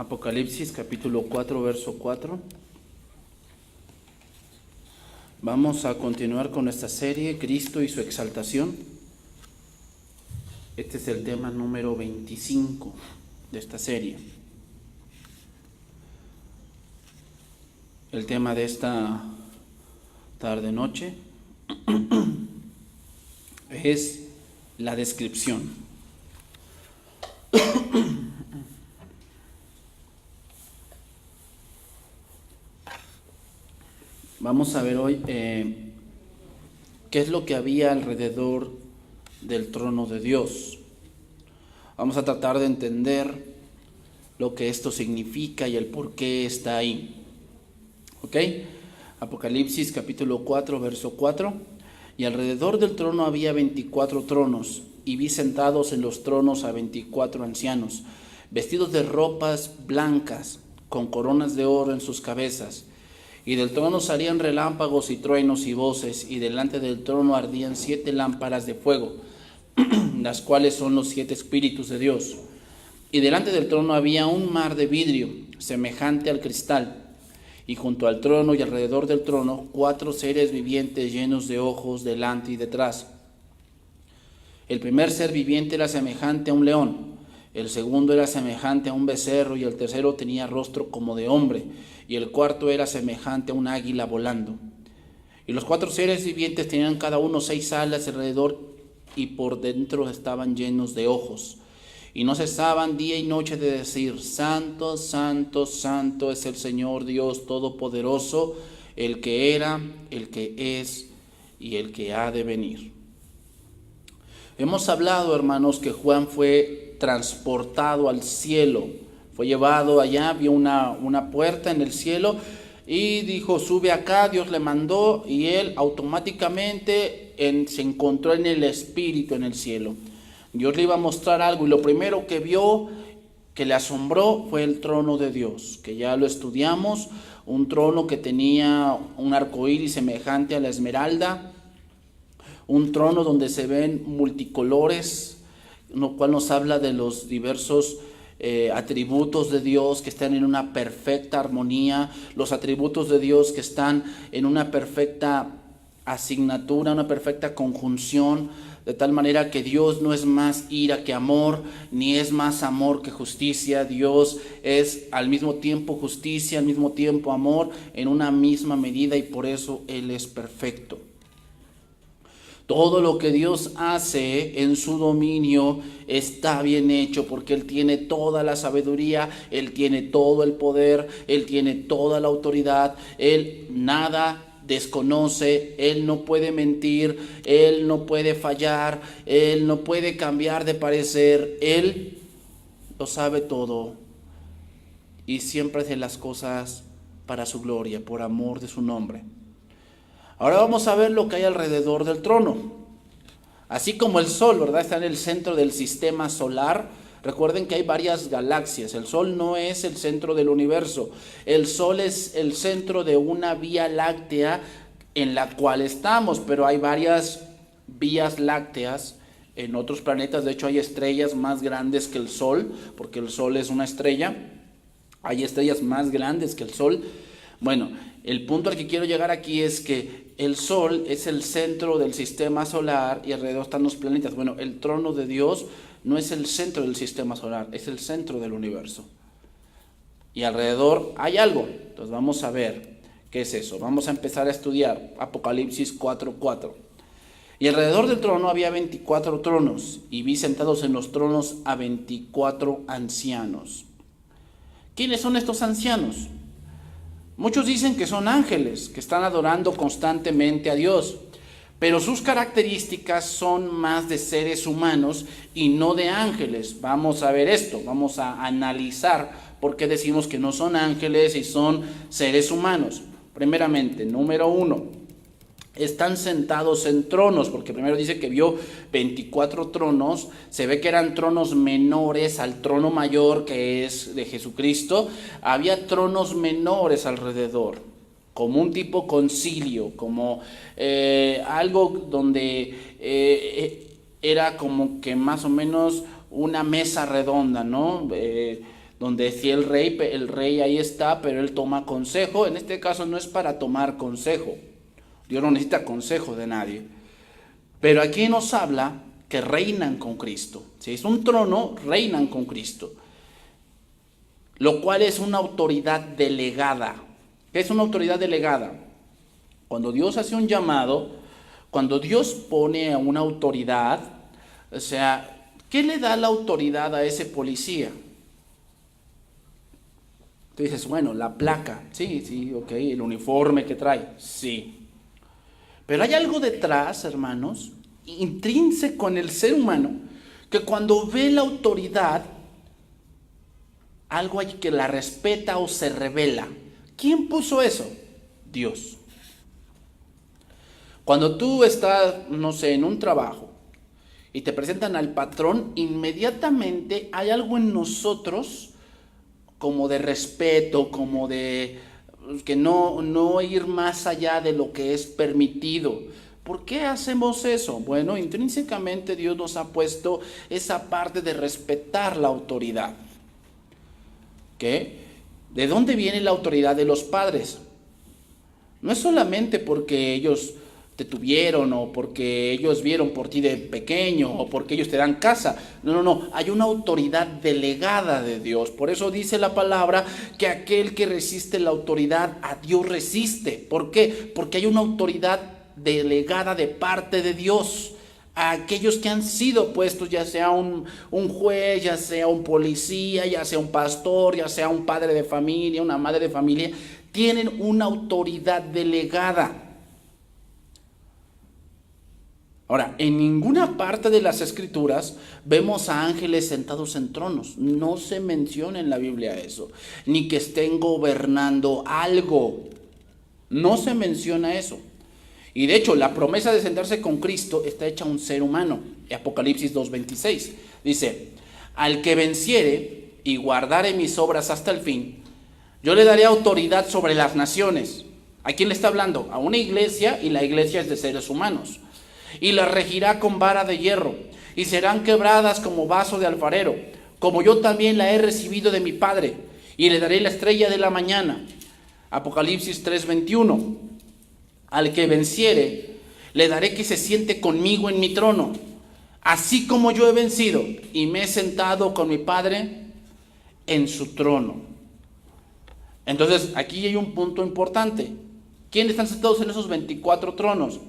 Apocalipsis capítulo 4, verso 4. Vamos a continuar con esta serie, Cristo y su exaltación. Este es el tema número 25 de esta serie. El tema de esta tarde-noche es la descripción. Vamos a ver hoy qué es lo que había alrededor del trono de Dios. Vamos a tratar de entender lo que esto significa y el por qué está ahí. ¿Ok? Apocalipsis capítulo 4, verso 4. Y alrededor del trono había 24 tronos, y vi sentados en los tronos a 24 ancianos, vestidos de ropas blancas, con coronas de oro en sus cabezas. Y del trono salían relámpagos y truenos y voces, y delante del trono ardían 7 lámparas de fuego, las cuales son los 7 espíritus de Dios. Y delante del trono había un mar de vidrio, semejante al cristal. Y junto al trono y alrededor del trono, 4 seres vivientes llenos de ojos delante y detrás. El primer ser viviente era semejante a un león, el segundo era semejante a un becerro, y el tercero tenía rostro como de hombre, y el cuarto era semejante a un águila volando. Y los 4 seres vivientes tenían cada uno 6 alas alrededor, y por dentro estaban llenos de ojos. Y no cesaban día y noche de decir: Santo, santo, santo es el Señor Dios Todopoderoso, el que era, el que es y el que ha de venir. Hemos hablado, hermanos, que Juan fue transportado al cielo, fue llevado allá, vio una puerta en el cielo y dijo: sube acá. Dios le mandó y él automáticamente se encontró en el Espíritu en el cielo. Dios le iba a mostrar algo y lo primero que vio, que le asombró, fue el trono de Dios, que ya lo estudiamos, un trono que tenía un arco iris semejante a la esmeralda, un trono donde se ven multicolores, lo cual nos habla de los diversos atributos de Dios que están en una perfecta armonía, los atributos de Dios que están en una perfecta asignatura, una perfecta conjunción, de tal manera que Dios no es más ira que amor, ni es más amor que justicia. Dios es al mismo tiempo justicia, al mismo tiempo amor, en una misma medida, y por eso Él es perfecto. Todo lo que Dios hace en su dominio está bien hecho, porque Él tiene toda la sabiduría, Él tiene todo el poder, Él tiene toda la autoridad, Él nada desconoce, Él no puede mentir, Él no puede fallar, Él no puede cambiar de parecer, Él lo sabe todo y siempre hace las cosas para su gloria, por amor de su nombre. Ahora vamos a ver lo que hay alrededor del trono. Así como el Sol, ¿verdad?, está en el centro del sistema solar. Recuerden que hay varias galaxias. El Sol no es el centro del universo. El Sol es el centro de una vía láctea en la cual estamos, pero hay varias vías lácteas en otros planetas. De hecho, hay estrellas más grandes que el Sol, porque el Sol es una estrella. Hay estrellas más grandes que el Sol. Bueno, el punto al que quiero llegar aquí es que el Sol es el centro del sistema solar y alrededor están los planetas. Bueno, el trono de Dios no es el centro del sistema solar, es el centro del universo. Y alrededor hay algo. Entonces vamos a ver qué es eso. Vamos a empezar a estudiar Apocalipsis 4:4. Y alrededor del trono había 24 tronos, y vi sentados en los tronos a 24 ancianos. ¿Quiénes son estos ancianos? Muchos dicen que son ángeles, que están adorando constantemente a Dios, pero sus características son más de seres humanos y no de ángeles. Vamos a ver esto, vamos a analizar por qué decimos que no son ángeles y son seres humanos. Primeramente, número 1, están sentados en tronos, porque primero dice que vio 24 tronos, se ve que eran tronos menores al trono mayor que es de Jesucristo. Había tronos menores alrededor, como un tipo concilio, como algo donde era como que más o menos una mesa redonda, ¿no? donde si el rey ahí está, pero él toma consejo. En este caso no es para tomar consejo. Dios no necesita consejo de nadie. Pero aquí nos habla que reinan con Cristo. Si es un trono, reinan con Cristo. Lo cual es una autoridad delegada. ¿Qué es una autoridad delegada? Cuando Dios hace un llamado, cuando Dios pone a una autoridad, o sea, ¿qué le da la autoridad a ese policía? Tú dices, bueno, la placa, sí, ok, el uniforme que trae, sí. Pero hay algo detrás, hermanos, intrínseco en el ser humano, que cuando ve la autoridad, algo hay que la respeta o se revela. ¿Quién puso eso? Dios. Cuando tú estás, no sé, en un trabajo y te presentan al patrón, inmediatamente hay algo en nosotros como de respeto, como de que no ir más allá de lo que es permitido. ¿Por qué hacemos eso? Bueno, intrínsecamente Dios nos ha puesto esa parte de respetar la autoridad. ¿Qué? ¿De dónde viene la autoridad de los padres? No es solamente porque ellos te tuvieron o porque ellos vieron por ti de pequeño o porque ellos te dan casa. No. Hay una autoridad delegada de Dios. Por eso dice la palabra que aquel que resiste la autoridad a Dios resiste. ¿Por qué? Porque hay una autoridad delegada de parte de Dios a aquellos que han sido puestos, ya sea un juez, ya sea un policía, ya sea un pastor, ya sea un padre de familia, una madre de familia, tienen una autoridad delegada. Ahora, en ninguna parte de las Escrituras vemos a ángeles sentados en tronos. No se menciona en la Biblia eso. Ni que estén gobernando algo. No se menciona eso. Y de hecho, la promesa de sentarse con Cristo está hecha a un ser humano. Apocalipsis 2:26. Dice, al que venciere y guardare mis obras hasta el fin, yo le daré autoridad sobre las naciones. ¿A quién le está hablando? A una iglesia, y la iglesia es de seres humanos. Y las regirá con vara de hierro, y serán quebradas como vaso de alfarero, como yo también la he recibido de mi Padre, y le daré la estrella de la mañana. Apocalipsis 3:21. Al que venciere, le daré que se siente conmigo en mi trono, así como yo he vencido, y me he sentado con mi Padre en su trono. Entonces, aquí hay un punto importante. ¿Quiénes están sentados en esos 24 tronos?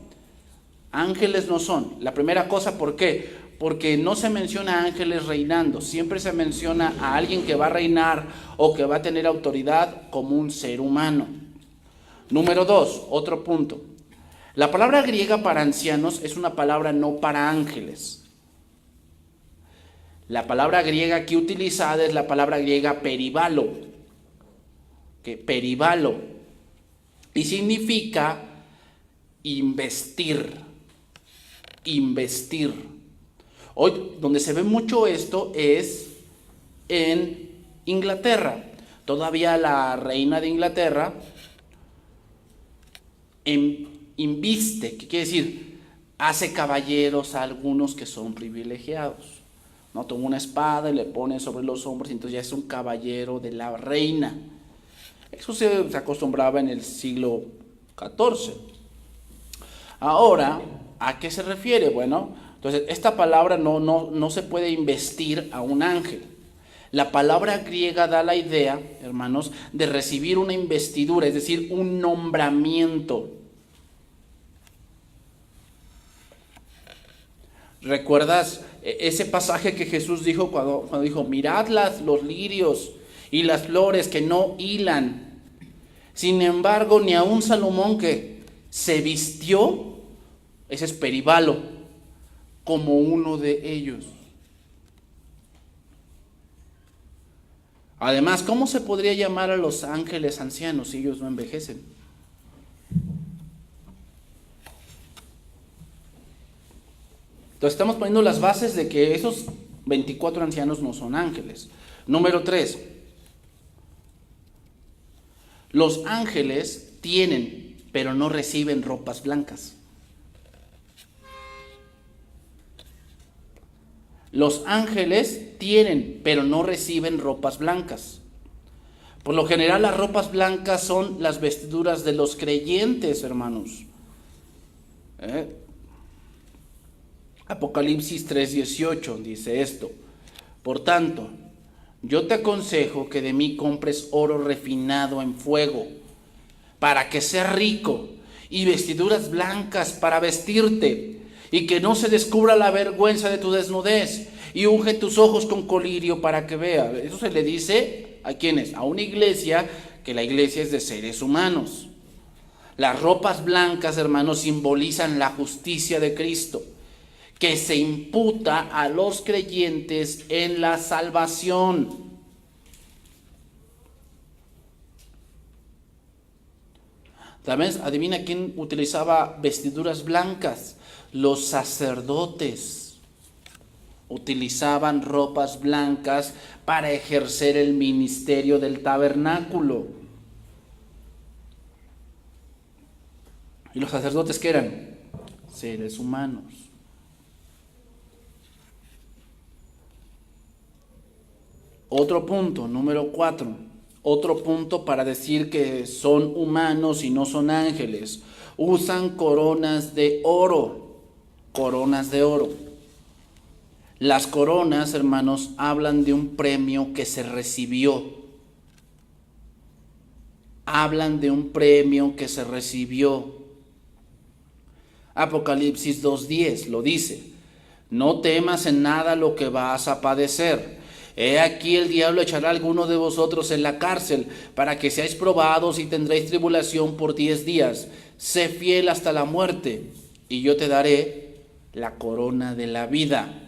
Ángeles no son. La primera cosa, ¿por qué? Porque no se menciona a ángeles reinando. Siempre se menciona a alguien que va a reinar o que va a tener autoridad como un ser humano. Número 2, otro punto. La palabra griega para ancianos es una palabra no para ángeles. La palabra griega aquí utilizada es la palabra griega peribalo. Peribalo. Y significa investir. Investir. Hoy donde se ve mucho esto es en Inglaterra. Todavía la reina de Inglaterra inviste, ¿qué quiere decir? Hace caballeros a algunos que son privilegiados. No toma una espada y le pone sobre los hombros y entonces ya es un caballero de la reina. Eso se acostumbraba en el siglo XIV. Ahora, ¿a qué se refiere? Bueno, entonces esta palabra no se puede investir a un ángel. La palabra griega da la idea, hermanos, de recibir una investidura, es decir, un nombramiento. ¿Recuerdas ese pasaje que Jesús dijo cuando dijo, mirad los lirios y las flores que no hilan? Sin embargo, ni aun Salomón, que se vistió, ese es peribalo, como uno de ellos. Además, ¿cómo se podría llamar a los ángeles ancianos si ellos no envejecen? Entonces estamos poniendo las bases de que esos 24 ancianos no son ángeles. Número 3. Los ángeles tienen, pero no reciben ropas blancas. Los ángeles tienen, pero no reciben ropas blancas. Por lo general las ropas blancas son las vestiduras de los creyentes, hermanos. Apocalipsis 3:18 dice esto: por tanto, yo te aconsejo que de mí compres oro refinado en fuego, para que seas rico, y vestiduras blancas para vestirte, y que no se descubra la vergüenza de tu desnudez, y unge tus ojos con colirio para que veas. Eso se le dice ¿a quiénes? A una iglesia, que la iglesia es de seres humanos. Las ropas blancas, hermanos, simbolizan la justicia de Cristo, que se imputa a los creyentes en la salvación. También adivina quién utilizaba vestiduras blancas. Los sacerdotes utilizaban ropas blancas para ejercer el ministerio del tabernáculo. ¿Y los sacerdotes qué eran? Seres humanos. Otro punto, número 4. Otro punto para decir que son humanos y no son ángeles. Usan coronas de oro. Coronas de oro. Las coronas, hermanos, hablan de un premio que se recibió. Hablan de un premio que se recibió. Apocalipsis 2:10 lo dice: no temas en nada lo que vas a padecer. He aquí el diablo echará a alguno de vosotros en la cárcel, para que seáis probados y tendréis tribulación por 10 días. Sé fiel hasta la muerte, y yo te daré la corona de la vida.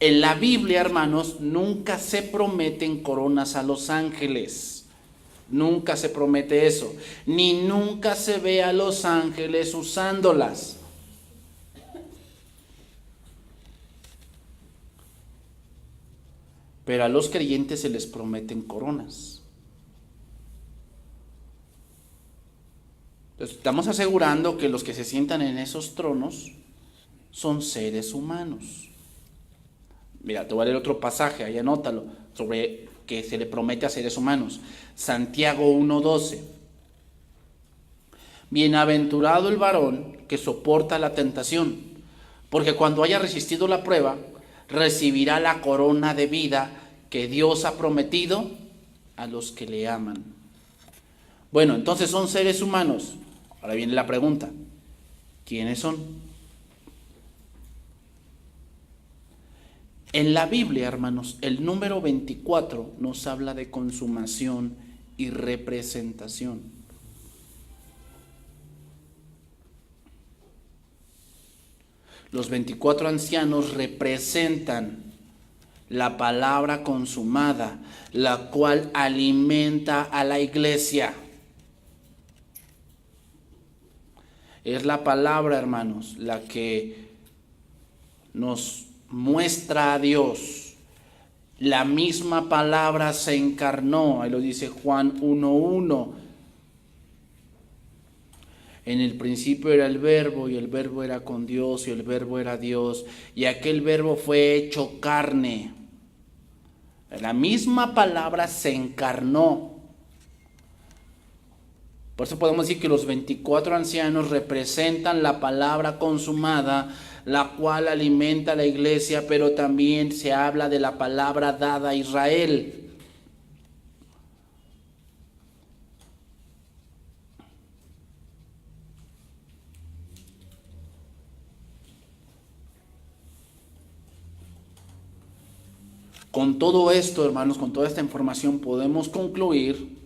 En la Biblia, hermanos, nunca se prometen coronas a los ángeles. Nunca se promete eso. Ni nunca se ve a los ángeles usándolas. Pero a los creyentes se les prometen coronas. Entonces, estamos asegurando que los que se sientan en esos tronos son seres humanos. Mira, te voy a leer otro pasaje, ahí anótalo, sobre que se le promete a seres humanos. Santiago 1:12. Bienaventurado el varón que soporta la tentación, porque cuando haya resistido la prueba, recibirá la corona de vida que Dios ha prometido a los que le aman. Bueno, entonces son seres humanos. Ahora viene la pregunta: ¿quiénes son? En la Biblia, hermanos, el número 24 nos habla de consumación y representación. Los 24 ancianos representan la palabra consumada, la cual alimenta a la iglesia. Es la palabra, hermanos, la que nos muestra a Dios. La misma palabra se encarnó, ahí lo dice Juan 1:1. En el principio era el verbo, y el verbo era con Dios, y el verbo era Dios, y aquel verbo fue hecho carne. La misma palabra se encarnó. Por eso podemos decir que los 24 ancianos representan la palabra consumada, la cual alimenta a la iglesia, pero también se habla de la palabra dada a Israel. Con todo esto, hermanos, con toda esta información podemos concluir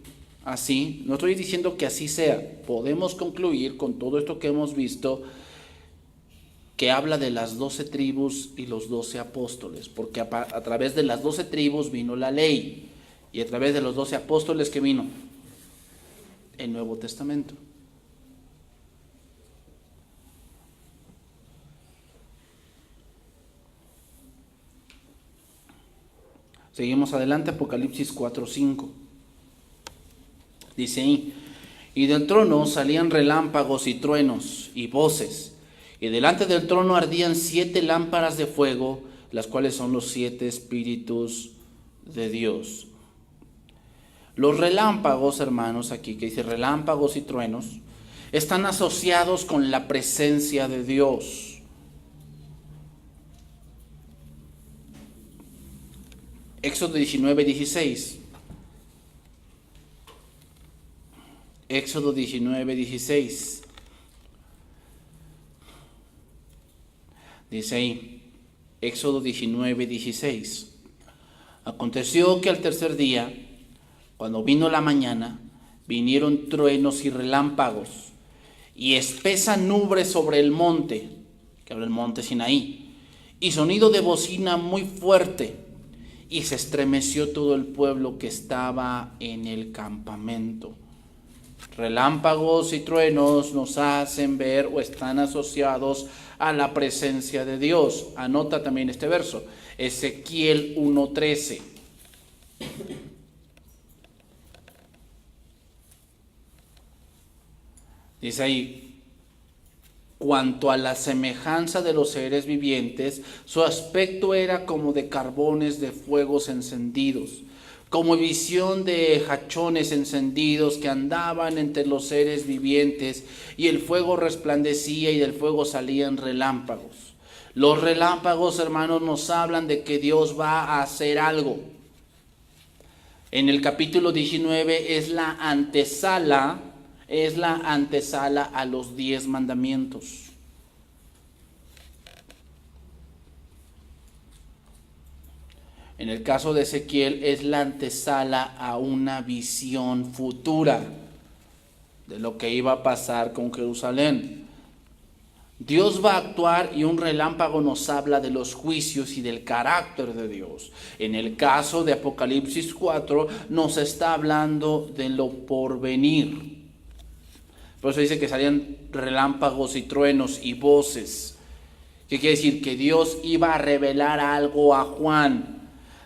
así. No estoy diciendo que así sea. Podemos concluir con todo esto que hemos visto, que habla de las 12 tribus y los 12 apóstoles, porque a través de las 12 tribus vino la ley, y a través de los 12 apóstoles que vino el Nuevo Testamento. Seguimos adelante, Apocalipsis 4:5. Dice ahí: y del trono salían relámpagos y truenos y voces, y delante del trono ardían 7 lámparas de fuego, las cuales son los 7 espíritus de Dios. Los relámpagos, hermanos, aquí que dice relámpagos y truenos, están asociados con la presencia de Dios. Éxodo 19:16. Éxodo 19:16. Dice ahí, Éxodo 19:16. Aconteció que al tercer día, cuando vino la mañana, vinieron truenos y relámpagos, y espesa nube sobre el monte, que habla el monte Sinaí, y sonido de bocina muy fuerte, y se estremeció todo el pueblo que estaba en el campamento. Relámpagos y truenos nos hacen ver o están asociados a la presencia de Dios. Anota también este verso, Ezequiel 1:13. Dice ahí, cuanto a la semejanza de los seres vivientes, su aspecto era como de carbones de fuegos encendidos, como visión de jachones encendidos que andaban entre los seres vivientes, y el fuego resplandecía y del fuego salían relámpagos. Los relámpagos, hermanos, nos hablan de que Dios va a hacer algo. En el capítulo 19 es la antesala a los 10 mandamientos. En el caso de Ezequiel es la antesala a una visión futura de lo que iba a pasar con Jerusalén. Dios va a actuar y un relámpago nos habla de los juicios y del carácter de Dios. En el caso de Apocalipsis 4 nos está hablando de lo porvenir. Por eso dice que salían relámpagos y truenos y voces. ¿Qué quiere decir? Que Dios iba a revelar algo a Juan.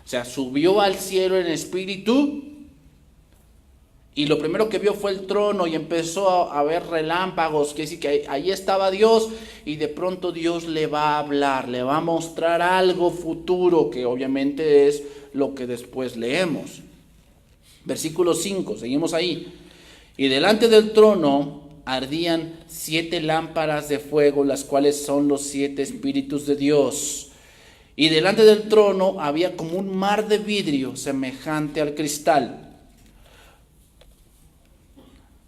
O sea, subió al cielo en espíritu y lo primero que vio fue el trono y empezó a ver relámpagos. Quiere decir que ahí estaba Dios y de pronto Dios le va a hablar, le va a mostrar algo futuro que obviamente es lo que después leemos. Versículo 5, seguimos ahí. Y delante del trono ardían 7 lámparas de fuego, las cuales son los 7 espíritus de Dios. Y delante del trono había como un mar de vidrio semejante al cristal.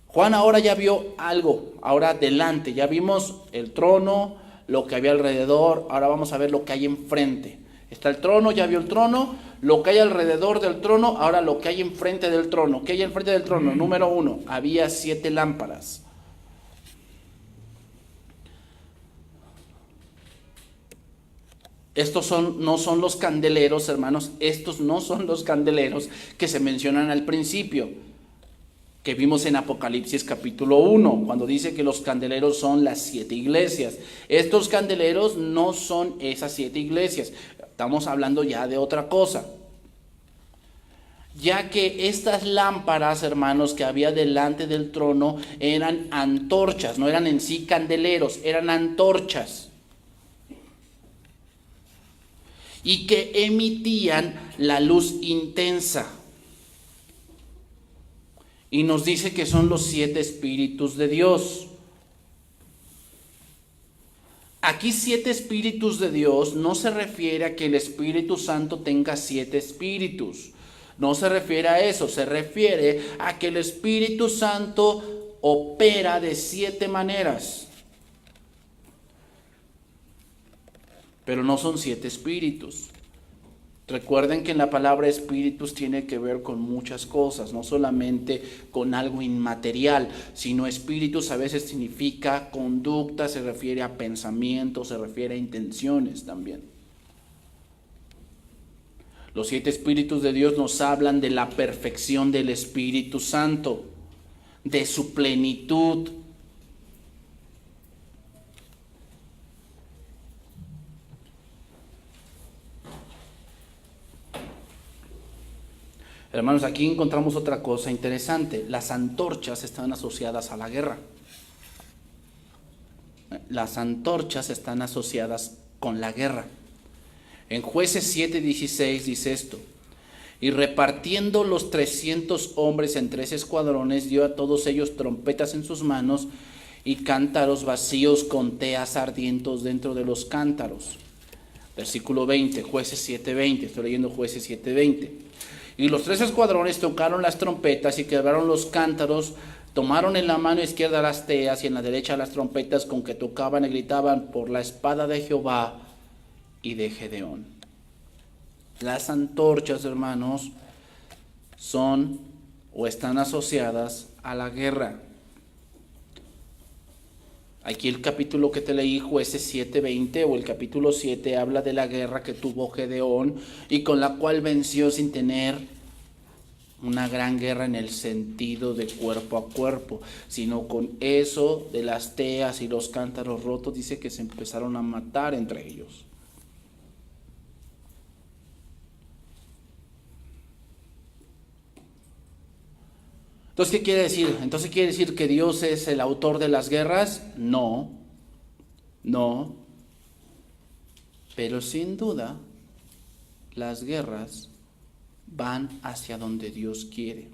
Juan ahora ya vio algo, ahora delante, ya vimos el trono, lo que había alrededor, ahora vamos a ver lo que hay enfrente. Está el trono, ya vio el trono, lo que hay alrededor del trono, ahora lo que hay enfrente del trono. ¿Qué hay enfrente del trono? Número 1, había 7 lámparas. Estos no son los candeleros, hermanos, estos no son los candeleros que se mencionan al principio, que vimos en Apocalipsis capítulo 1, cuando dice que los candeleros son las 7 iglesias. Estos candeleros no son esas 7 iglesias, estamos hablando ya de otra cosa. Ya que estas lámparas, hermanos, que había delante del trono eran antorchas, no eran en sí candeleros, eran antorchas. Y que emitían la luz intensa. Y nos dice que son los 7 espíritus de Dios. Aquí 7 espíritus de Dios no se refiere a que el Espíritu Santo tenga 7 espíritus. No se refiere a eso, se refiere a que el Espíritu Santo opera de 7 maneras. Pero no son 7 espíritus. Recuerden que en la palabra espíritus tiene que ver con muchas cosas, no solamente con algo inmaterial, sino espíritus a veces significa conducta, se refiere a pensamientos, se refiere a intenciones también. Los 7 espíritus de Dios nos hablan de la perfección del Espíritu Santo, de su plenitud. Hermanos, aquí encontramos otra cosa interesante. Las antorchas están asociadas a la guerra. Las antorchas están asociadas con la guerra. En Jueces 7:16 dice esto: y repartiendo los 300 hombres en 3 escuadrones, dio a todos ellos trompetas en sus manos y cántaros vacíos con teas ardientes dentro de los cántaros. Versículo 20, Jueces 7:20, estoy leyendo Jueces 7:20. Y los 3 escuadrones tocaron las trompetas y quebraron los cántaros, tomaron en la mano izquierda las teas y en la derecha las trompetas con que tocaban y gritaban por la espada de Jehová y de Gedeón. Las antorchas, hermanos, son o están asociadas a la guerra. Aquí el capítulo que te leí, Jueces 7:20, o el capítulo 7, habla de la guerra que tuvo Gedeón y con la cual venció sin tener una gran guerra en el sentido de cuerpo a cuerpo, sino con eso de las teas y los cántaros rotos, dice que se empezaron a matar entre ellos. Entonces, ¿qué quiere decir? ¿Entonces quiere decir que Dios es el autor de las guerras? No, no. Pero sin duda, las guerras van hacia donde Dios quiere.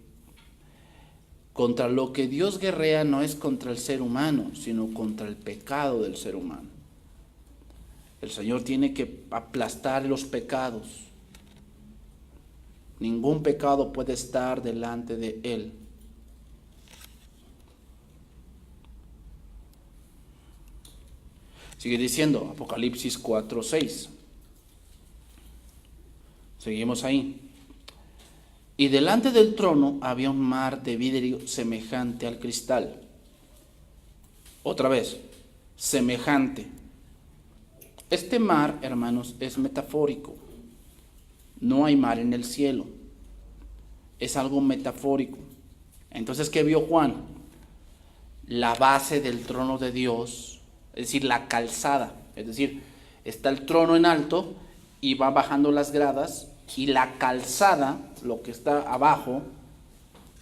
Contra lo que Dios guerrea no es contra el ser humano, sino contra el pecado del ser humano. El Señor tiene que aplastar los pecados. Ningún pecado puede estar delante de Él. Sigue diciendo Apocalipsis 4:6. Seguimos ahí. Y delante del trono había un mar de vidrio semejante al cristal. Otra vez, semejante. Este mar, hermanos, es metafórico. No hay mar en el cielo. Es algo metafórico. Entonces, ¿qué vio Juan? La base del trono de Dios, es decir, la calzada. Es decir, está el trono en alto y va bajando las gradas, y la calzada, lo que está abajo,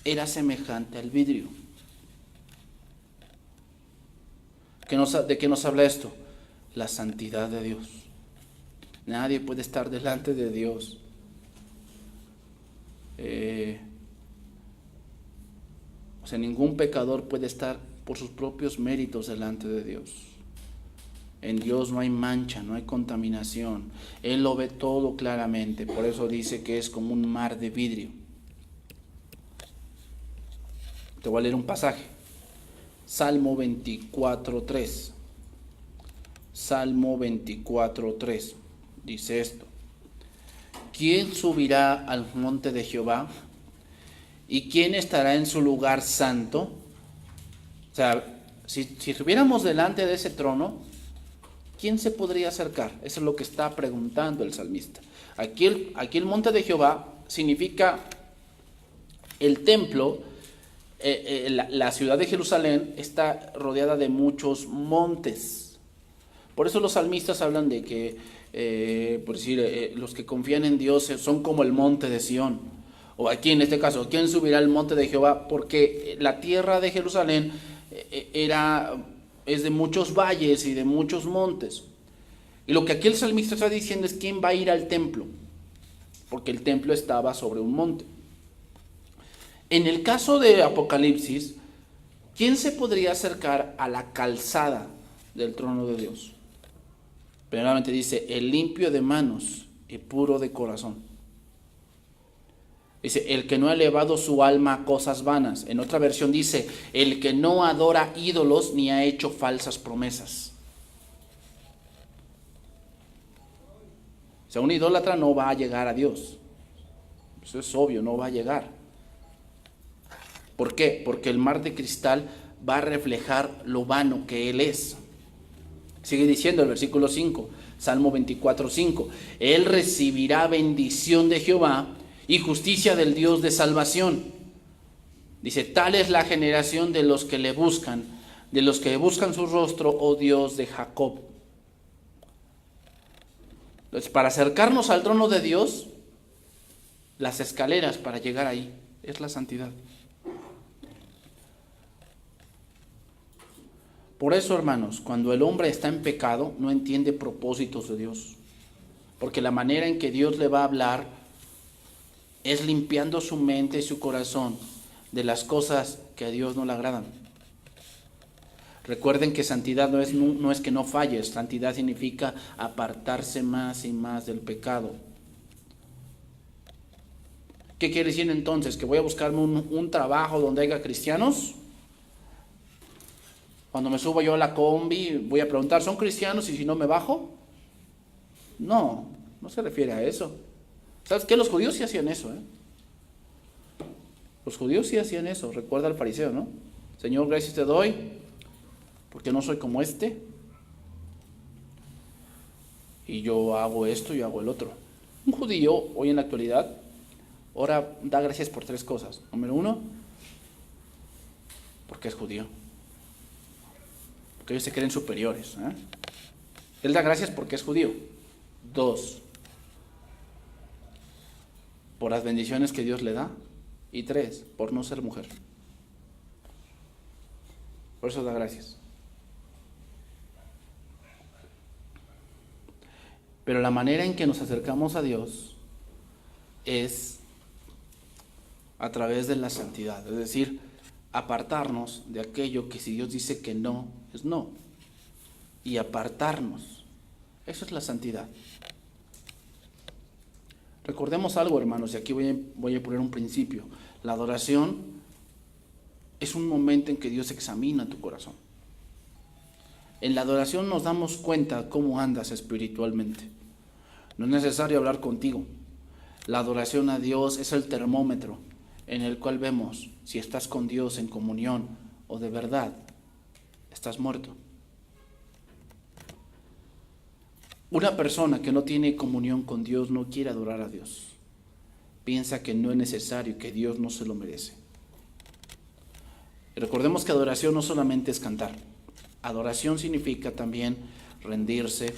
era semejante al vidrio. ¿De qué nos habla esto? La santidad de Dios. Nadie puede estar delante de Dios o sea, ningún pecador puede estar por sus propios méritos delante de Dios. En Dios no hay mancha, no hay contaminación. Él lo ve todo claramente. Por eso dice que es como un mar de vidrio. Te voy a leer un pasaje. Salmo 24:3. Salmo 24:3. Dice esto: ¿quién subirá al monte de Jehová? ¿Y quién estará en su lugar santo? O sea, si estuviéramos delante de ese trono, ¿quién se podría acercar? Eso es lo que está preguntando el salmista. Aquí el monte de Jehová significa el templo. La ciudad de Jerusalén está rodeada de muchos montes. Por eso los salmistas hablan de que, por decir, los que confían en Dios son como el monte de Sión. O aquí en este caso, ¿quién subirá al monte de Jehová? Porque la tierra de Jerusalén es de muchos valles y de muchos montes. Y lo que aquí el salmista está diciendo es quién va a ir al templo, porque el templo estaba sobre un monte. En el caso de Apocalipsis, ¿quién se podría acercar a la calzada del trono de Dios? Primeramente dice, el limpio de manos y puro de corazón. Dice, el que no ha elevado su alma a cosas vanas. En otra versión dice, el que no adora ídolos ni ha hecho falsas promesas. O sea, un idólatra no va a llegar a Dios. Eso es obvio, no va a llegar. ¿Por qué? Porque el mar de cristal va a reflejar lo vano que Él es. Sigue diciendo el versículo 5, Salmo 24:5. Él recibirá bendición de Jehová y justicia del Dios de salvación. Dice, tal es la generación de los que le buscan, de los que buscan su rostro, oh Dios de Jacob. Entonces, para acercarnos al trono de Dios, las escaleras para llegar ahí es la santidad. Por eso, hermanos, cuando el hombre está en pecado, no entiende propósitos de Dios. Porque la manera en que Dios le va a hablar es limpiando su mente y su corazón de las cosas que a Dios no le agradan. Recuerden que santidad no es que no falles, santidad significa apartarse más y más del pecado. ¿Qué quiere decir entonces? ¿Que voy a buscarme un trabajo donde haya cristianos? Cuando me subo yo a la combi voy a preguntar, ¿son cristianos? Y si no me bajo. No, no se refiere a eso. ¿Sabes qué? Los judíos sí hacían eso, ¿eh? Los judíos sí hacían eso. Recuerda al fariseo, ¿no? Señor, gracias te doy, porque no soy como este. Y yo hago esto y hago el otro. Un judío, hoy en la actualidad, ahora da gracias por 3 cosas. Número 1, porque es judío. Porque ellos se creen superiores, ¿eh? Él da gracias porque es judío. 2, por las bendiciones que Dios le da. Y 3, por no ser mujer. Por eso da gracias. Pero la manera en que nos acercamos a Dios es a través de la santidad. Es decir, apartarnos de aquello que si Dios dice que no, es no. Y apartarnos. Eso es la santidad. Recordemos algo, hermanos, y aquí voy a poner un principio. La adoración es un momento en que Dios examina tu corazón. En la adoración nos damos cuenta cómo andas espiritualmente. No es necesario hablar contigo. La adoración a Dios es el termómetro en el cual vemos si estás con Dios en comunión o de verdad estás muerto. Una persona que no tiene comunión con Dios no quiere adorar a Dios. Piensa que no es necesario, que Dios no se lo merece. Y recordemos que adoración no solamente es cantar. Adoración significa también rendirse,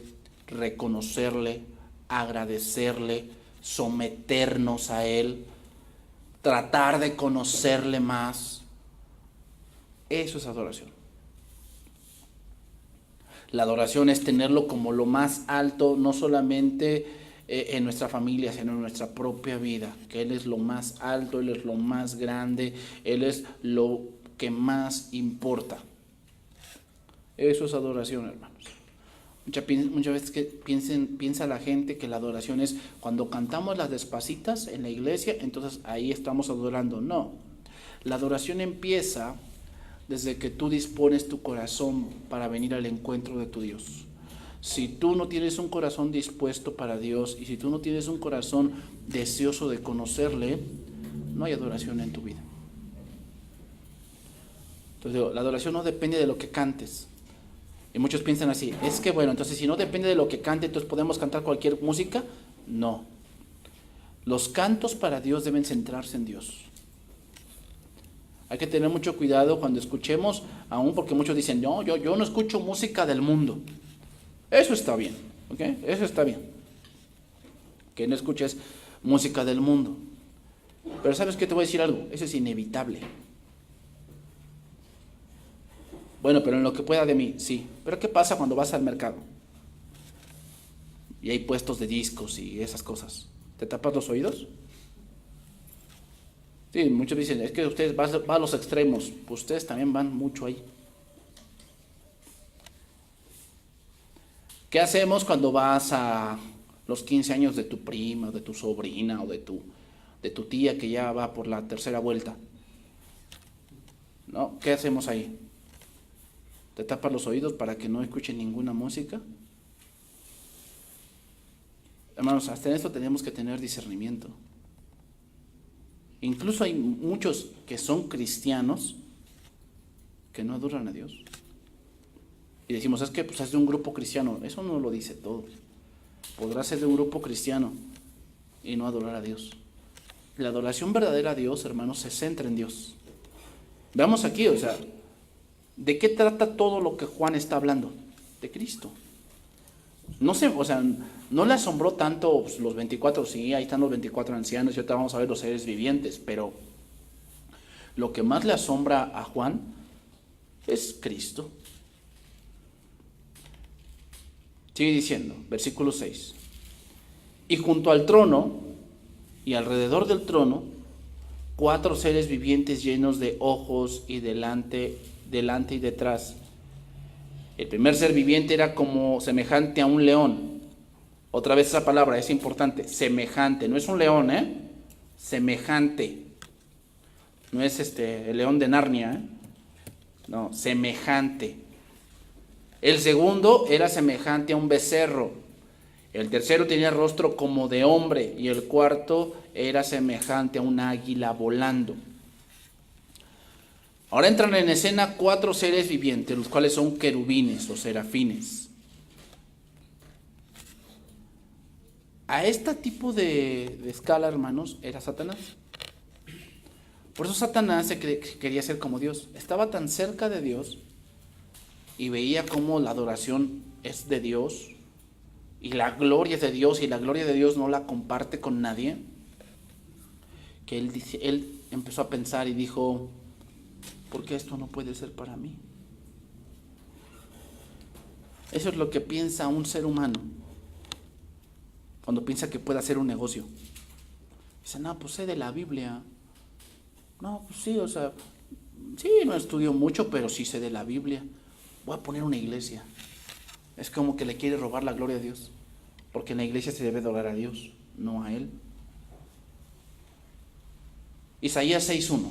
reconocerle, agradecerle, someternos a Él, tratar de conocerle más. Eso es adoración. La adoración es tenerlo como lo más alto, no solamente en nuestra familia, sino en nuestra propia vida, que Él es lo más alto, Él es lo más grande, Él es lo que más importa. Eso es adoración, hermanos. Muchas veces que piensa la gente que la adoración es cuando cantamos las Despacitas en la iglesia, entonces ahí estamos adorando. No, la adoración empieza desde que tú dispones tu corazón para venir al encuentro de tu Dios. Si tú no tienes un corazón dispuesto para Dios y si tú no tienes un corazón deseoso de conocerle, no hay adoración en tu vida. Entonces, la adoración no depende de lo que cantes. Y muchos piensan así, es que bueno, entonces si no depende de lo que cante, entonces podemos cantar cualquier música. No. Los cantos para Dios deben centrarse en Dios. Hay que tener mucho cuidado cuando escuchemos, aún porque muchos dicen, no, yo no escucho música del mundo. Eso está bien, ¿ok? Eso está bien. Que no escuches música del mundo. Pero ¿sabes qué? Te voy a decir algo, eso es inevitable. Bueno, pero en lo que pueda de mí, sí. Pero ¿qué pasa cuando vas al mercado? Y hay puestos de discos y esas cosas. ¿Te tapas los oídos? Sí, muchos dicen, es que ustedes van a los extremos. Pues ustedes también van mucho ahí. ¿Qué hacemos cuando vas a los 15 años de tu prima, de tu sobrina o de tu tía que ya va por la 3ª vuelta? ¿No? ¿Qué hacemos ahí? ¿Te tapas los oídos para que no escuchen ninguna música? Hermanos, hasta en esto tenemos que tener discernimiento. Incluso hay muchos que son cristianos que no adoran a Dios. Y decimos, es que pues, es de un grupo cristiano. Eso no lo dice todo. Podrás ser de un grupo cristiano y no adorar a Dios. La adoración verdadera a Dios, hermanos, se centra en Dios. Veamos aquí, o sea, ¿de qué trata todo lo que Juan está hablando? De Cristo. No sé, o sea, no le asombró tanto los 24, sí, ahí están los 24 ancianos y ahorita vamos a ver los seres vivientes, pero lo que más le asombra a Juan es Cristo. Sigue diciendo, versículo 6. Y junto al trono y alrededor del trono, 4 seres vivientes llenos de ojos y delante y detrás. El primer ser viviente era como semejante a un león. Otra vez esa palabra es importante, semejante, no es un león, semejante. No es el león de Narnia, no, semejante. El segundo era semejante a un becerro. El tercero tenía rostro como de hombre y el cuarto era semejante a un águila volando. Ahora entran en escena 4 seres vivientes, los cuales son querubines o serafines. A este tipo de escala, hermanos, era Satanás. Por eso Satanás quería ser como Dios. Estaba tan cerca de Dios y veía cómo la adoración es de Dios y la gloria es de Dios y la gloria de Dios no la comparte con nadie, que él empezó a pensar y dijo, ¿por qué esto no puede ser para mí? Eso es lo que piensa un ser humano cuando piensa que puede hacer un negocio. Dice, no, pues sé de la Biblia. No, pues sí, sí, no estudio mucho, pero sí sé de la Biblia. Voy a poner una iglesia. Es como que le quiere robar la gloria a Dios, porque en la iglesia se debe adorar a Dios, no a Él. Isaías 6:1.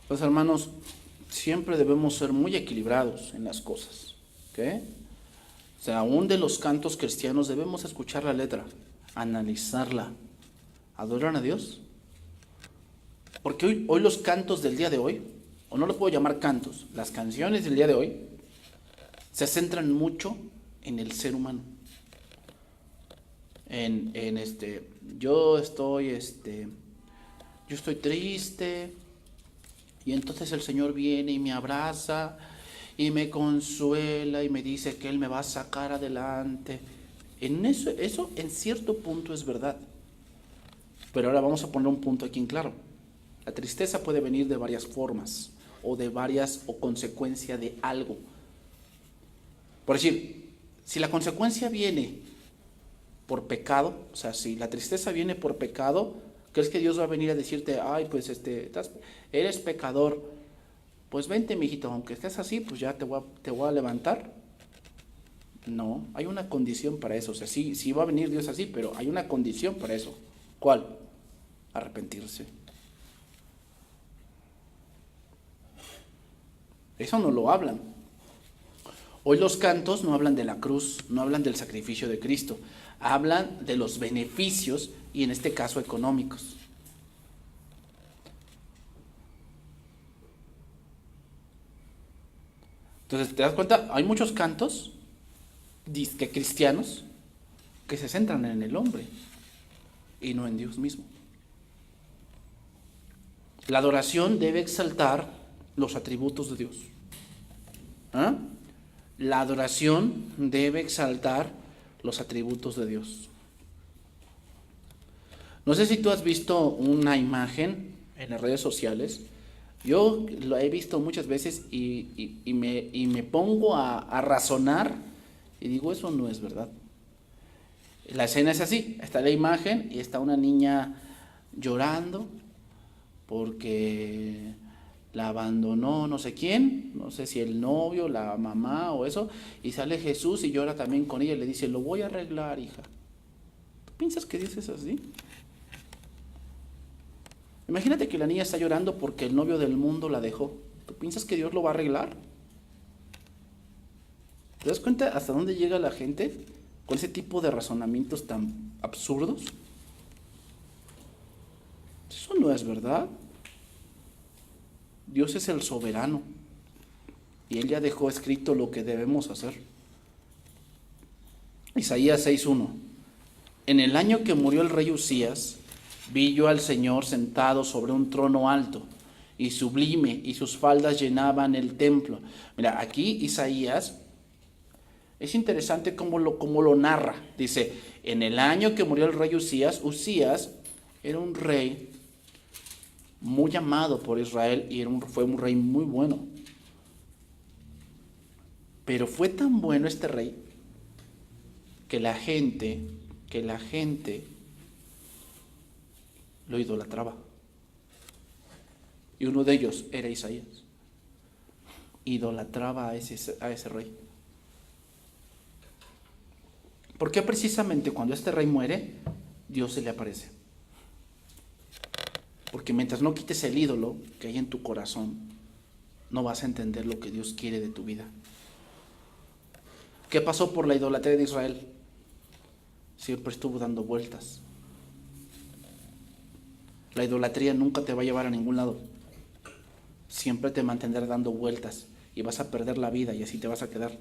Pues hermanos, siempre debemos ser muy equilibrados en las cosas, ¿ok? O sea, aún de los cantos cristianos debemos escuchar la letra, analizarla. ¿Adoran a Dios? Porque hoy los cantos del día de hoy, o no lo puedo llamar cantos, las canciones del día de hoy, se centran mucho en el ser humano. Yo estoy triste, y entonces el Señor viene y me abraza y me consuela y me dice que Él me va a sacar adelante. Eso en cierto punto es verdad. Pero ahora vamos a poner un punto aquí en claro. La tristeza puede venir de varias formas o consecuencia de algo. Por decir, si la consecuencia viene por pecado, o sea, si la tristeza viene por pecado, ¿crees que Dios va a venir a decirte, ay, pues eres pecador, pues vente, mijito, aunque estés así, pues ya te voy a levantar? No, hay una condición para eso. O sea, sí va a venir Dios así, pero hay una condición para eso. ¿Cuál? Arrepentirse. Eso no lo hablan. Hoy los cantos no hablan de la cruz, no hablan del sacrificio de Cristo, hablan de los beneficios y en este caso económicos. Entonces, ¿te das cuenta? Hay muchos cantos disque cristianos que se centran en el hombre y no en Dios mismo. La adoración debe exaltar los atributos de Dios. La adoración debe exaltar los atributos de Dios. No sé si tú has visto una imagen en las redes sociales. Yo lo he visto muchas veces y me pongo a razonar y digo, eso no es verdad. La escena es así, está la imagen y está una niña llorando porque la abandonó no sé quién, no sé si el novio, la mamá o eso, y sale Jesús y llora también con ella y le dice, lo voy a arreglar, hija. ¿Tú piensas que Dios es así? Imagínate que la niña está llorando porque el novio del mundo la dejó. ¿Tú piensas que Dios lo va a arreglar? ¿Te das cuenta hasta dónde llega la gente con ese tipo de razonamientos tan absurdos? Eso no es verdad. Dios es el soberano y Él ya dejó escrito lo que debemos hacer. Isaías 6:1. En el año que murió el rey Usías, vi yo al Señor sentado sobre un trono alto y sublime, y sus faldas llenaban el templo. Mira, aquí Isaías, es interesante cómo lo narra. Dice, en el año que murió el rey Usías era un rey muy amado por Israel y fue un rey muy bueno. Pero fue tan bueno este rey que la gente lo idolatraba. Y uno de ellos era Isaías. Idolatraba a ese rey. ¿Por qué precisamente cuando este rey muere, Dios se le aparece? Porque mientras no quites el ídolo que hay en tu corazón, no vas a entender lo que Dios quiere de tu vida. ¿Qué pasó por la idolatría de Israel? Siempre estuvo dando vueltas. La idolatría nunca te va a llevar a ningún lado. Siempre te mantendrá dando vueltas y vas a perder la vida y así te vas a quedar.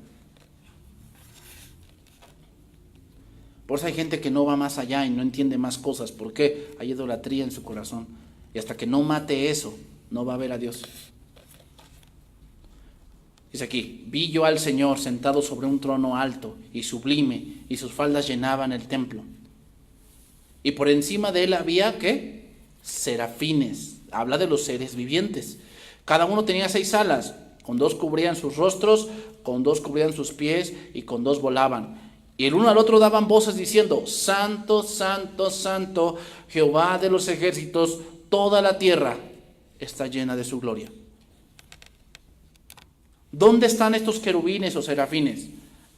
Por eso hay gente que no va más allá y no entiende más cosas. ¿Por qué? Hay idolatría en su corazón. Y hasta que no mate eso, no va a ver a Dios. Dice aquí: vi yo al Señor sentado sobre un trono alto y sublime, y sus faldas llenaban el templo. Y por encima de él había, ¿qué? Serafines. Habla de los seres vivientes. Cada uno tenía 6 alas. Con 2 cubrían sus rostros, con 2 cubrían sus pies y con 2 volaban. Y el uno al otro daban voces diciendo: Santo, Santo, Santo, Jehová de los ejércitos, toda la tierra está llena de su gloria. ¿Dónde están estos querubines o serafines?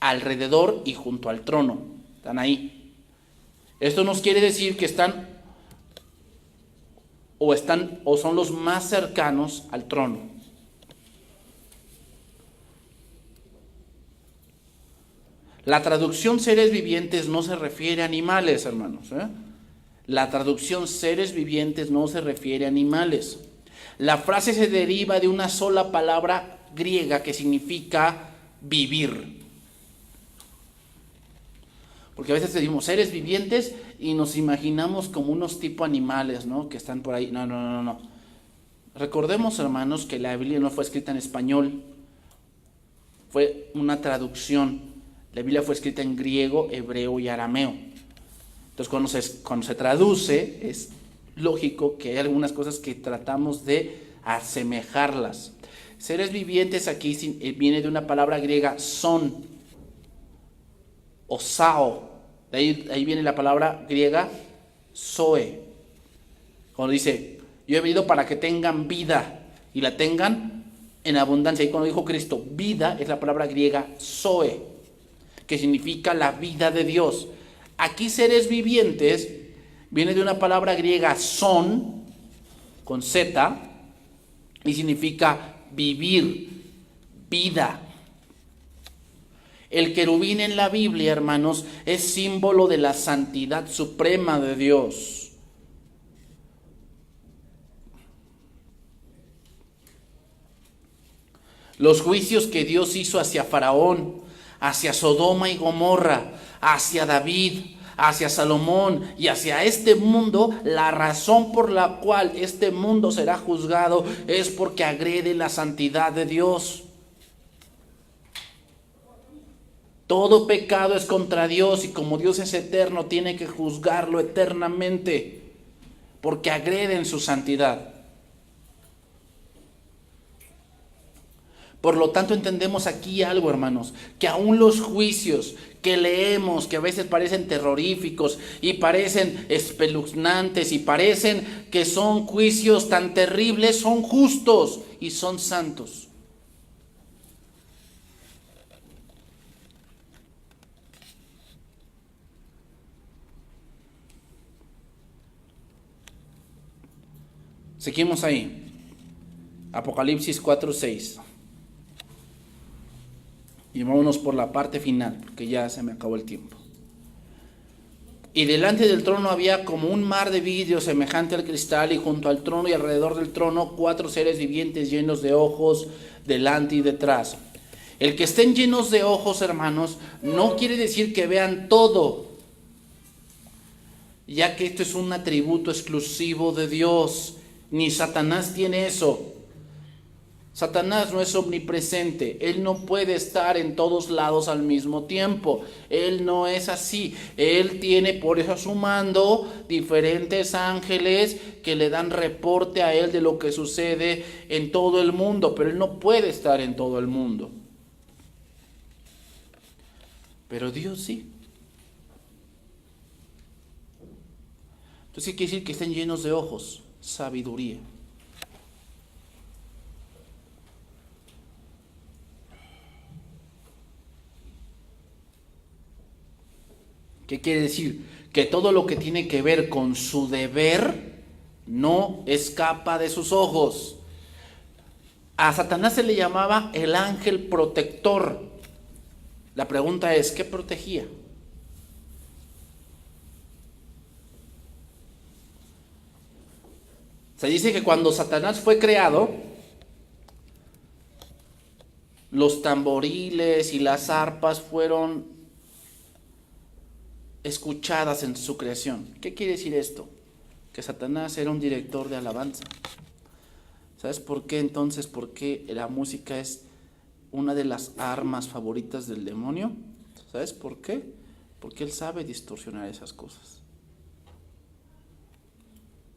Alrededor y junto al trono. Están ahí. Esto nos quiere decir que están o son los más cercanos al trono. La traducción seres vivientes no se refiere a animales, hermanos. La traducción seres vivientes no se refiere a animales. La frase se deriva de una sola palabra griega que significa vivir. Porque a veces decimos seres vivientes y nos imaginamos como unos tipo animales, ¿no? Que están por ahí. No. Recordemos, hermanos, que la Biblia no fue escrita en español. Fue una traducción. La Biblia fue escrita en griego, hebreo y arameo. Entonces, cuando se traduce, es lógico que hay algunas cosas que tratamos de asemejarlas. Seres vivientes aquí viene de una palabra griega, son, o sao. De ahí viene la palabra griega, zoe. Cuando dice, yo he venido para que tengan vida y la tengan en abundancia. Y cuando dijo Cristo, vida, es la palabra griega, zoe, que significa la vida de Dios. Aquí seres vivientes viene de una palabra griega, son, con Z, y significa vivir, vida. El querubín en la Biblia, hermanos, es símbolo de la santidad suprema de Dios. Los juicios que Dios hizo hacia Faraón, hacia Sodoma y Gomorra, hacia David, hacia Salomón y hacia este mundo, la razón por la cual este mundo será juzgado es porque agrede la santidad de Dios. Todo pecado es contra Dios y como Dios es eterno, tiene que juzgarlo eternamente porque agreden su santidad. Por lo tanto, entendemos aquí algo, hermanos, que aún los juicios que leemos, que a veces parecen terroríficos y parecen espeluznantes y parecen que son juicios tan terribles, son justos y son santos. Seguimos ahí. Apocalipsis 4:6. Y vámonos por la parte final, porque ya se me acabó el tiempo. Y delante del trono había como un mar de vidrio semejante al cristal, y junto al trono y alrededor del trono 4 seres vivientes llenos de ojos delante y detrás. El que estén llenos de ojos, hermanos, no quiere decir que vean todo, ya que esto es un atributo exclusivo de Dios. Ni Satanás tiene eso. Satanás no es omnipresente, él no puede estar en todos lados al mismo tiempo, él no es así, él tiene por eso a su mando diferentes ángeles que le dan reporte a él de lo que sucede en todo el mundo, pero él no puede estar en todo el mundo. Pero Dios sí. Entonces, ¿qué quiere decir? Que estén llenos de ojos, sabiduría. ¿Qué quiere decir? Que todo lo que tiene que ver con su deber no escapa de sus ojos. A Satanás se le llamaba el ángel protector. La pregunta es, ¿qué protegía? Se dice que cuando Satanás fue creado, los tamboriles y las arpas fueron escuchadas en su creación. ¿Qué quiere decir esto? Que Satanás era un director de alabanza. ¿Sabes por qué entonces? ¿Por qué la música es una de las armas favoritas del demonio? ¿Sabes por qué? Porque él sabe distorsionar esas cosas.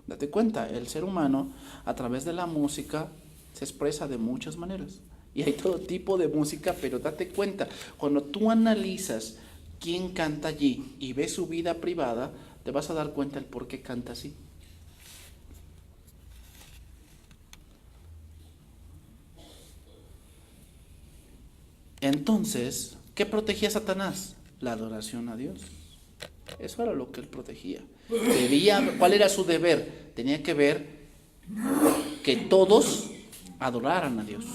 Date cuenta, el ser humano a través de la música se expresa de muchas maneras. Y hay todo tipo de música, pero date cuenta, cuando tú analizas quién canta allí y ves su vida privada, te vas a dar cuenta el por qué canta así. Entonces, ¿qué protegía Satanás? La adoración a Dios. Eso era lo que él protegía. ¿Cuál era su deber? Tenía que ver que todos adoraran a Dios.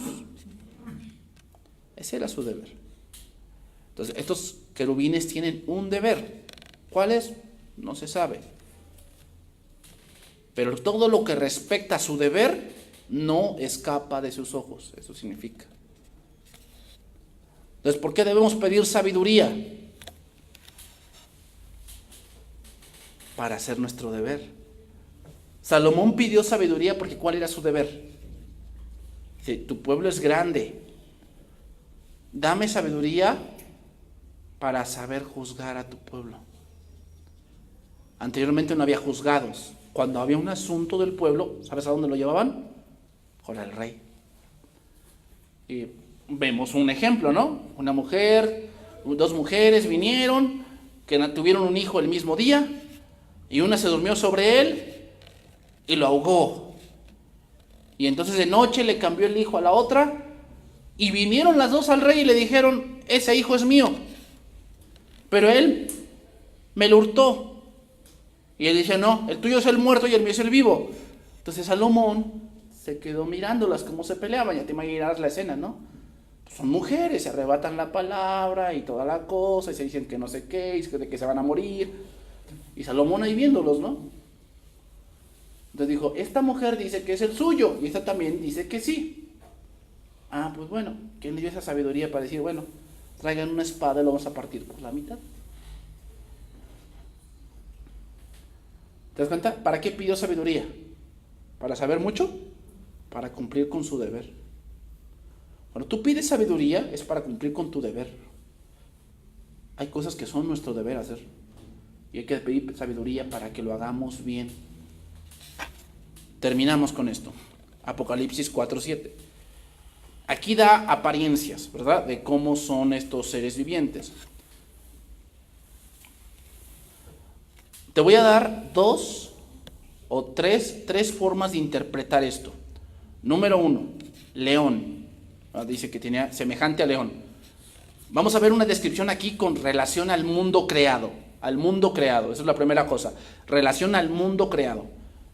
Ese era su deber. Entonces, estos querubines tienen un deber. ¿Cuál es? No se sabe. Pero todo lo que respecta a su deber no escapa de sus ojos. Eso significa. Entonces, ¿por qué debemos pedir sabiduría? Para hacer nuestro deber. Salomón pidió sabiduría porque ¿cuál era su deber? Dice, tu pueblo es grande. Dame sabiduría para saber juzgar a tu pueblo. Anteriormente no había juzgados. Cuando había un asunto del pueblo, ¿sabes a dónde lo llevaban? Con el rey. Y vemos un ejemplo, ¿no? Una mujer, dos mujeres vinieron, que tuvieron un hijo el mismo día, y una se durmió sobre él y lo ahogó. Y entonces de noche le cambió el hijo a la otra, y vinieron las dos al rey y le dijeron, ese hijo es mío, pero él me lo hurtó. Y él dice, no, el tuyo es el muerto y el mío es el vivo. Entonces Salomón se quedó mirándolas cómo se peleaban. Ya te imaginarás la escena, ¿no? Pues son mujeres, se arrebatan la palabra y toda la cosa, y se dicen que no sé qué, y de que se van a morir. Y Salomón ahí viéndolos, ¿no? Entonces dijo, esta mujer dice que es el suyo, y esta también dice que sí. Ah, pues bueno, ¿quién le dio esa sabiduría para decir, bueno, traigan una espada y lo vamos a partir por la mitad? ¿Te das cuenta? ¿Para qué pidió sabiduría? ¿Para saber mucho? Para cumplir con su deber. Cuando tú pides sabiduría es para cumplir con tu deber. Hay cosas que son nuestro deber hacer. Y hay que pedir sabiduría para que lo hagamos bien. Terminamos con esto. Apocalipsis 4:7. Aquí da apariencias, ¿verdad? De cómo son estos seres vivientes. Te voy a dar dos o tres formas de interpretar esto. Número 1, león. Dice que tenía semejante a león. Vamos a ver una descripción aquí con relación al mundo creado. Al mundo creado, esa es la primera cosa. Relación al mundo creado.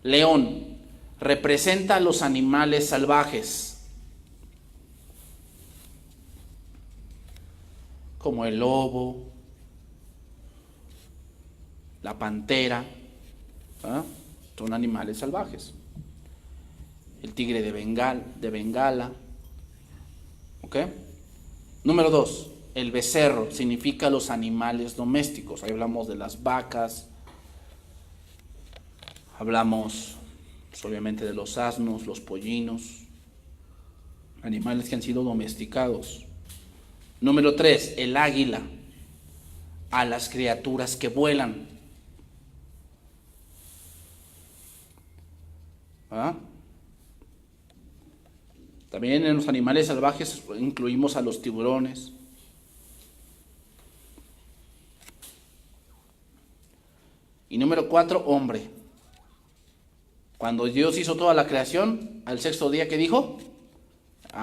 León representa a los animales salvajes, como el lobo, la pantera, ¿ah? Son animales salvajes. El tigre de Bengala, ¿ok? Número 2, el becerro significa los animales domésticos. Ahí hablamos de las vacas, hablamos pues, obviamente de los asnos, los pollinos. animales que han sido domesticados. Número 3, el águila, a las criaturas que vuelan. ¿Ah? También en los animales salvajes incluimos a los tiburones. Y número 4, hombre. Cuando Dios hizo toda la creación, al sexto día, ¿qué dijo?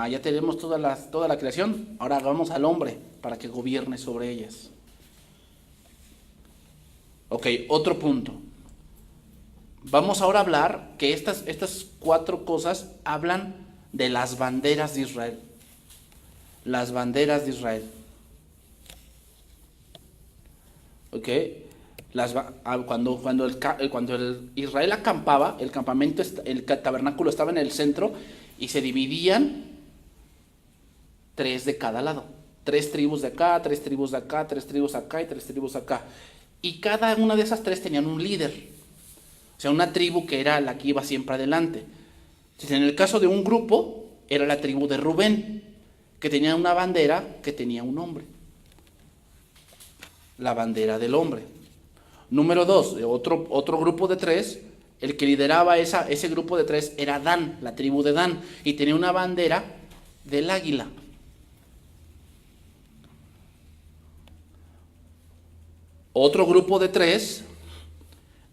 Ya tenemos toda la creación, ahora hagamos al hombre para que gobierne sobre ellas. Ok, otro punto. Vamos ahora a hablar que estas 4 cosas hablan de las banderas de Israel. Las banderas de Israel. Ok. Cuando el Israel acampaba, el campamento, el tabernáculo estaba en el centro y se dividían 3 de cada lado. 3 tribus de acá, 3 tribus de acá, 3 tribus acá y 3 tribus acá. Y cada una de esas 3 tenían un líder. O sea, una tribu que era la que iba siempre adelante. Entonces, en el caso de un grupo, era la tribu de Rubén, que tenía una bandera que tenía un hombre. La bandera del hombre. Número 2, otro grupo de 3, el que lideraba ese grupo de 3 era Dan, la tribu de Dan, y tenía una bandera del águila. Otro grupo de 3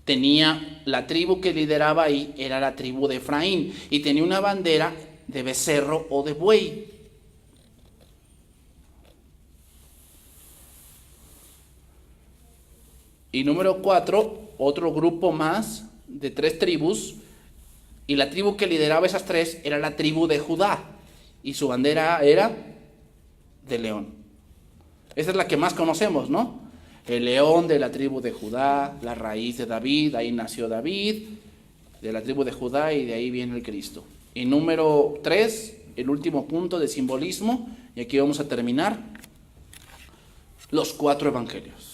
tenía la tribu que lideraba ahí, era la tribu de Efraín, y tenía una bandera de becerro o de buey. Y número 4, otro grupo más de 3 tribus, y la tribu que lideraba esas 3 era la tribu de Judá, y su bandera era de león. Esa es la que más conocemos, ¿no? El león de la tribu de Judá, la raíz de David, ahí nació David, de la tribu de Judá, y de ahí viene el Cristo. Y número 3, el último punto de simbolismo, y aquí vamos a terminar, los 4 evangelios.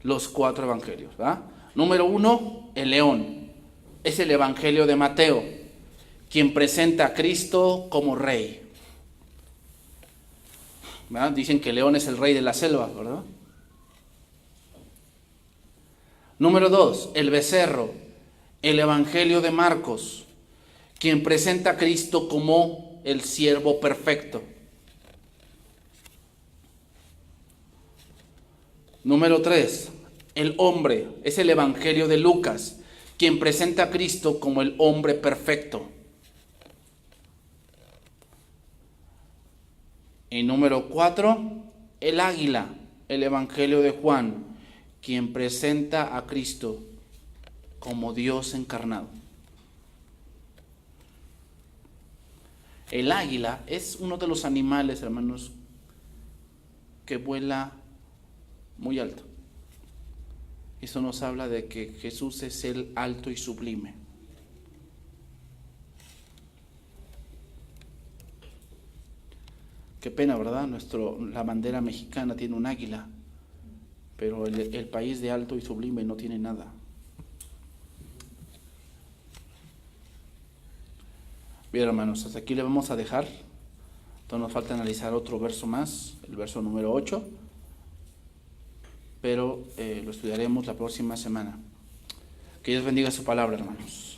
Los 4 evangelios, ¿verdad? Número 1, el león. Es el evangelio de Mateo, quien presenta a Cristo como rey. ¿Verdad? Dicen que el león es el rey de la selva, ¿verdad? Número 2, el becerro, el evangelio de Marcos, quien presenta a Cristo como el siervo perfecto. Número 3, el hombre, es el evangelio de Lucas, quien presenta a Cristo como el hombre perfecto. Y número 4, el águila, el evangelio de Juan, quien presenta a Cristo como Dios encarnado. El águila es uno de los animales, hermanos, que vuela muy alto. Eso nos habla de que Jesús es el alto y sublime. Qué pena, ¿verdad? La bandera mexicana tiene un águila, pero el país de alto y sublime no tiene nada. Bien, hermanos, hasta aquí le vamos a dejar. Entonces nos falta analizar otro verso más, el verso número 8, pero lo estudiaremos la próxima semana. Que Dios bendiga su palabra, hermanos.